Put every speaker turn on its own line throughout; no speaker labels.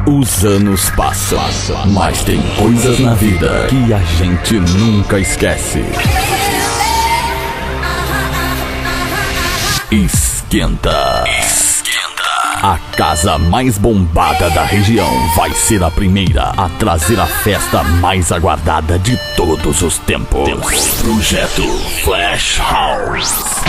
Os anos passam, mas tem coisas na vida que a gente nunca esquece. Esquenta. A casa mais bombada da região vai ser a primeira a trazer a festa mais aguardada de todos os tempos. Projeto Flash House.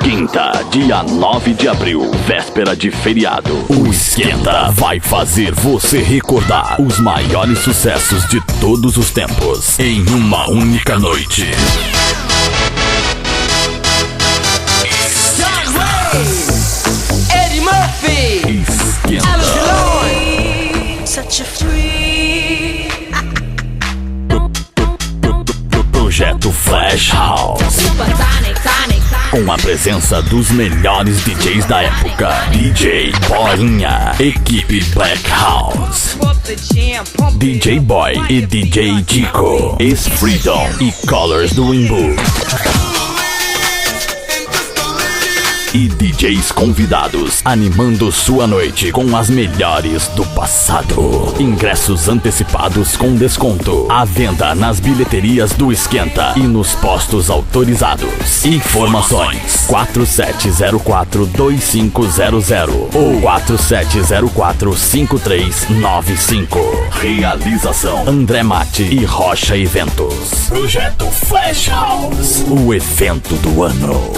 Quinta, dia 9 de abril, véspera de feriado. O Esquenta vai fazer você recordar os maiores sucessos de todos os tempos em uma única noite.
Eddie Murphy,
Esquenta.
such a free.
Projeto Flash House. Com a presença dos melhores DJs da época. DJ Boinha, equipe Black House, DJ Boy e DJ Tico, ex-Freedom e Colors do Rainbow. E DJs convidados animando sua noite com as melhores do passado. Ingressos antecipados com desconto. À venda nas bilheterias do Esquenta e nos postos autorizados. Informações 4704-2500 ou 4704-5395. Realização André Mate e Rocha Eventos. Projeto Flash House, o evento do ano.